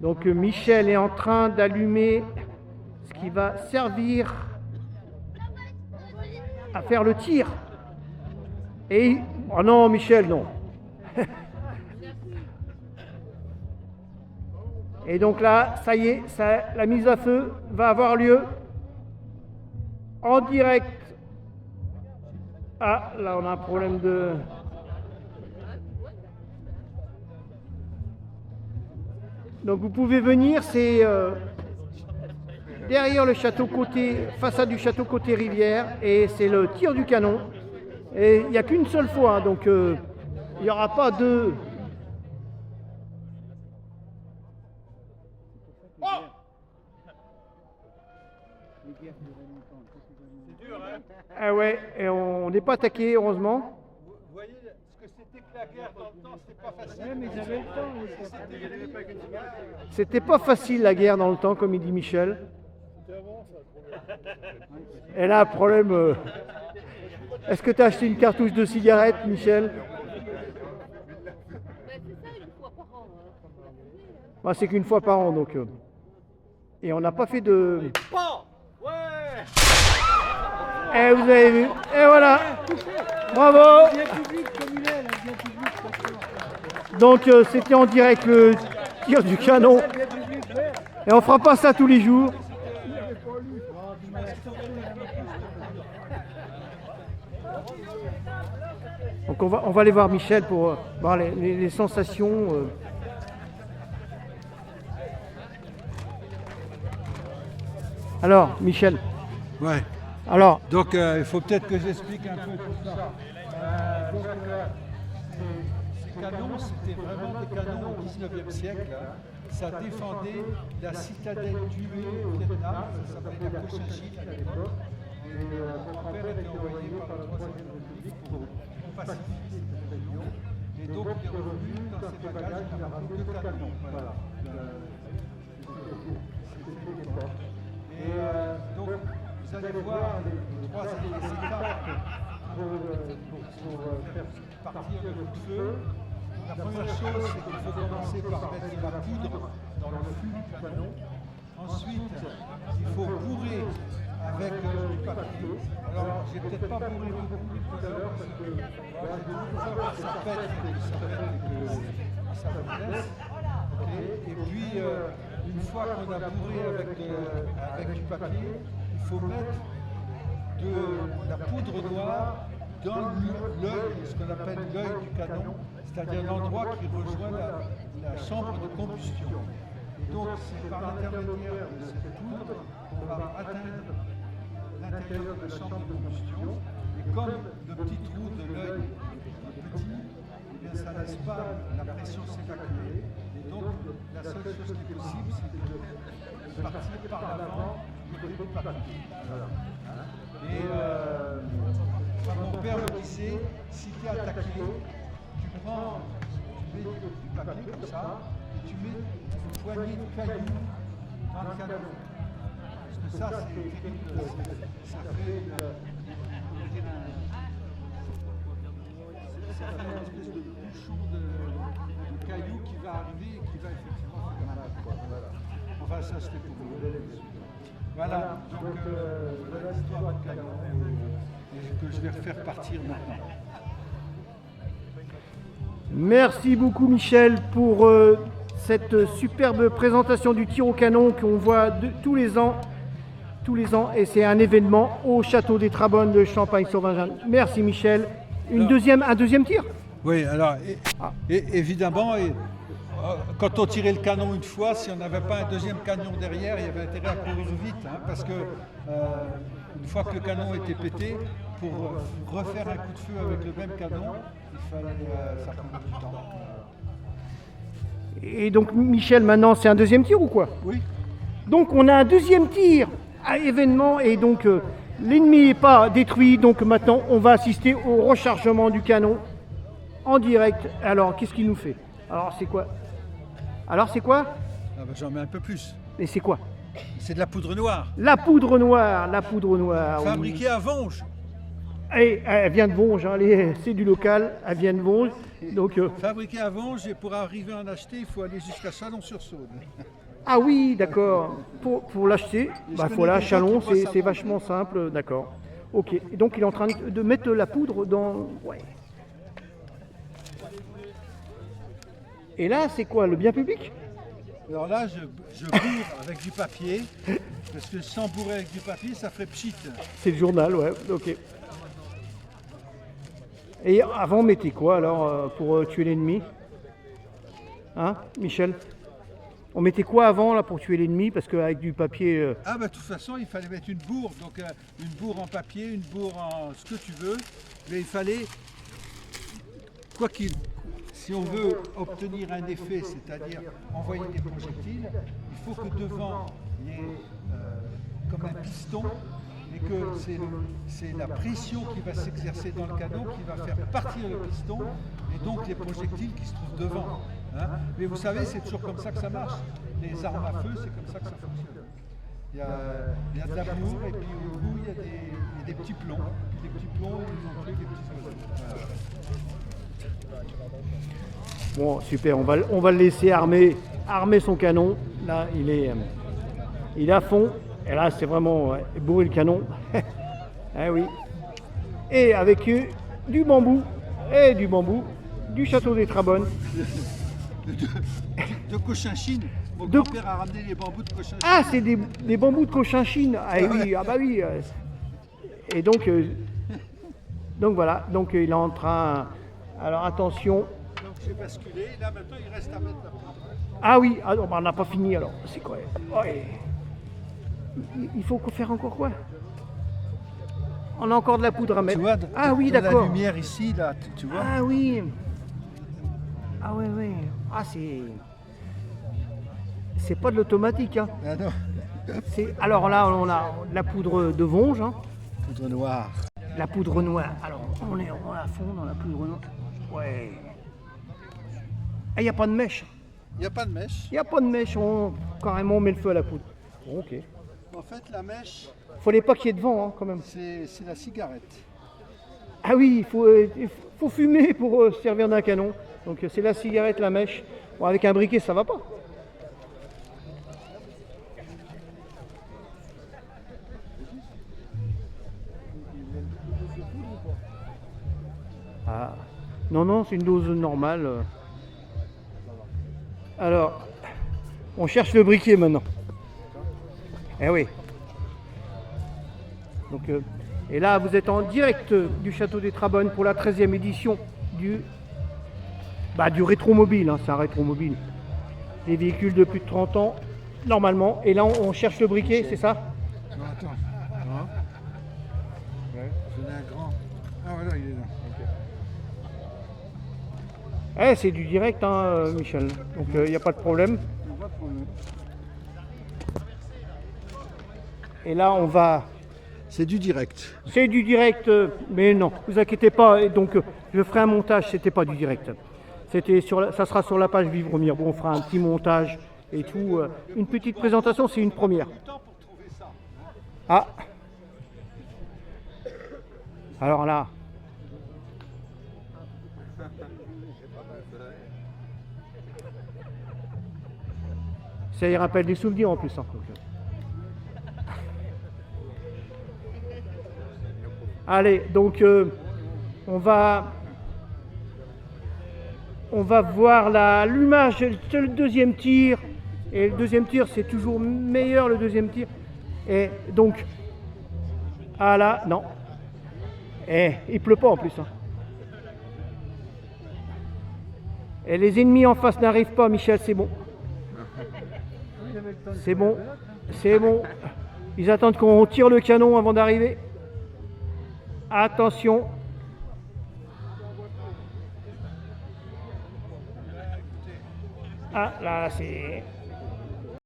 Donc Michel est en train d'allumer ce qui va servir à faire le tir. Et... Oh non, Michel, non. Et donc là, ça y est, la mise à feu va avoir lieu en direct. Ah, là on a un problème de... Donc vous pouvez venir, c'est derrière le château côté, façade du château côté rivière, et c'est le tir du canon. Et il n'y a qu'une seule fois, hein, donc il n'y aura pas de... C'est dur, hein? Ah ouais, et on n'est pas attaqué, heureusement. Vous voyez ce que c'était que la guerre dans le temps, c'était pas facile. Ouais, mais j'avais le temps. C'était pas facile la guerre dans le temps, comme il dit Michel. Et là, problème... Est-ce que tu as acheté une cartouche de cigarette, Michel? Bah, c'est qu'une fois par an, donc... Et on n'a pas fait de... Ouais! Eh, vous avez vu? Et voilà! Bravo! Bien public comme il est, là, bien public. Donc, c'était en direct le tir du canon. Et on fera pas ça tous les jours. Donc on va aller voir Michel pour voir les sensations. Alors, Michel. Ouais. Alors. Donc il faut peut-être que j'explique un peu tout ça. Ces canons, c'était vraiment des canons au 19e siècle. Hein. Ça défendait la citadelle tuée au Vietnam, ça s'appelait la Cochinchine à l'époque. Et mon père était envoyé par la Troisième République pour pacifier cette rébellion. Et donc il est revenu dans ses bagages, il a ramené 2 canons. Voilà. C'était l'époque. Et donc vous allez voir les 3 étapes pour faire partir le coup de feu. La première chose, c'est qu'il faut commencer par mettre de la poudre dans le fût du canon. Ensuite, il faut bourrer avec du papier. Alors, j'ai peut-être pas bourré beaucoup tout à l'heure parce que j'ai toujours peur que ça pète et que ça me blesse. Okay. Et puis, une fois qu'on a bourré avec du papier, il faut mettre de la poudre noire dans l'œil, ce qu'on appelle l'œil du canon, c'est-à-dire l'endroit qui rejoint la chambre de combustion. Et donc, c'est par l'intermédiaire de cette poudre qu'on va atteindre l'intérieur de la chambre de combustion. Et comme le petit trou de l'œil est petit, eh bien, ça ne laisse pas la pression s'évacuer. Et donc, la seule chose qui est possible, c'est de partir par l'avant du côté du papier. Voilà. Et mon père me disait, si tu es attaqué, tu mets du papier comme ça, et tu mets une poignée de cailloux dans le canon. Parce que ça, c'est terrible, ça fait une espèce de bouchon de cailloux qui va arriver et qui va effectivement faire mal. Voilà. Enfin, ça, c'était pour vous. Voilà, donc voilà l'histoire du canon que je vais refaire partir maintenant. Merci beaucoup Michel pour cette superbe présentation du tir au canon qu'on voit tous les ans, et c'est un événement au château des Trabonnes de Champagne-sur-Vingin. Merci Michel. Un deuxième tir? Oui, alors évidemment, quand on tirait le canon une fois, si on n'avait pas un deuxième canon derrière, il y avait intérêt à courir vite, hein, parce que une fois que le canon était pété, pour refaire un coup de feu avec le même canon, il fallait ça prendre du temps. Et donc Michel, maintenant c'est un deuxième tir ou quoi? Oui. Donc on a un deuxième tir à événement et donc l'ennemi n'est pas détruit, donc maintenant on va assister au rechargement du canon en direct. Alors qu'est-ce qu'il nous fait? Alors c'est quoi? Ah ben, j'en mets un peu plus. Et c'est quoi? C'est de la poudre noire. La poudre noire. Fabriquée à Vonge. Allez, elle vient de Vonge, hein, c'est du local, elle vient de Vonge. Donc, Fabriqué à Vonge et pour arriver à en acheter, il faut aller jusqu'à Chalon-sur-Saône. ah oui, d'accord. Pour l'acheter, je bah, connais voilà, des gens Chalon, qui bossent à c'est Vonge. vachement simple, d'accord. Ok, et donc il est en train de mettre la poudre dans... Ouais. Et là, c'est quoi, le bien public? Alors là, je bourre avec du papier, parce que sans bourrer avec du papier, ça ferait pchit. C'est le journal, ouais, ok. Et avant, on mettait quoi alors pour tuer l'ennemi? Hein, Michel? On mettait quoi avant là pour tuer l'ennemi? Parce qu'avec du papier. Ah bah de toute façon, il fallait mettre une bourre, donc une bourre en papier, une bourre en ce que tu veux, mais il fallait, quoi qu'il, si on veut obtenir un effet, c'est-à-dire envoyer des projectiles, il faut que devant il y ait comme un piston, et que c'est la pression qui va s'exercer dans le canon qui va faire partir le piston, et donc les projectiles qui se trouvent devant. Hein. Mais vous savez, c'est toujours comme ça que ça marche. Les armes à feu, c'est comme ça que ça fonctionne. Il y a de la bourre, et puis au bout, il y a des petits plombs. Puis les petits plombs, ils ont tué des petits oiseaux. Voilà. Bon, super, on va le laisser armer son canon. Là, il est à fond. Et là, c'est vraiment bourrer le canon. Ah oui. Et avec du bambou, du château des Trabonnes. De Cochinchine. Mon De- grand-père a ramené les bambous de Cochinchine. Ah, c'est des bambous de Cochinchine. Ah oui, ah bah oui. Et donc voilà, donc il est en train. Alors attention. Donc j'ai basculé, là maintenant il reste à mettre la poudre. Ah oui, ah, non, bah, on n'a pas fini alors. C'est quoi? Ouais. Il faut faire encore quoi? On a encore de la poudre à mettre. Tu vois, Ah oui, la d'accord. lumière ici, là, tu vois. Ah oui. Ah ouais, ouais. Ah c'est pas de l'automatique, hein. Ah non, Alors là, on a de la poudre de Vonge, hein. poudre noire. La poudre noire. Alors, on est à fond dans la poudre noire. Ouais. Il n'y a pas de mèche. Il n'y a pas de mèche. Il n'y a pas de mèche. Carrément, on met le feu à la poudre. Bon, ok. En fait, la mèche, Fallait pas qu'il y ait de vent, hein, quand même. c'est la cigarette. Ah oui, il faut fumer pour se servir d'un canon. Donc, c'est la cigarette, la mèche. Bon, avec un briquet, ça va pas. Ah. Non, non, c'est une dose normale. Alors, on cherche le briquet maintenant. Eh oui. Donc, et là, vous êtes en direct du Château des Trabonnes pour la 13e édition du rétromobile. Hein, c'est un rétromobile. Des véhicules de plus de 30 ans, normalement. Et là, on cherche le briquet, c'est ça? Non, attends. Non. Ouais, j'en ai un grand. Ah voilà, il est là. Eh, c'est du direct, hein, Michel. Donc, il n'y a pas de problème. Et là, on va... C'est du direct. C'est du direct, mais non, vous inquiétez pas. Et donc, je ferai un montage, c'était pas du direct. Ça sera sur la page Vivre Mieux. Bon, on fera un petit montage et tout. Une petite présentation, c'est une première. Ah. Alors là. Ça y rappelle des souvenirs en plus. Hein. Allez, donc on va voir l'image, c'est le deuxième tir. Et le deuxième tir, c'est toujours meilleur le deuxième tir. Et donc, ah là, non. Et il pleut pas en plus. Hein. Et les ennemis en face n'arrivent pas, Michel, c'est bon. C'est bon, c'est bon. Ils attendent qu'on tire le canon avant d'arriver. Attention. Ah là, c'est...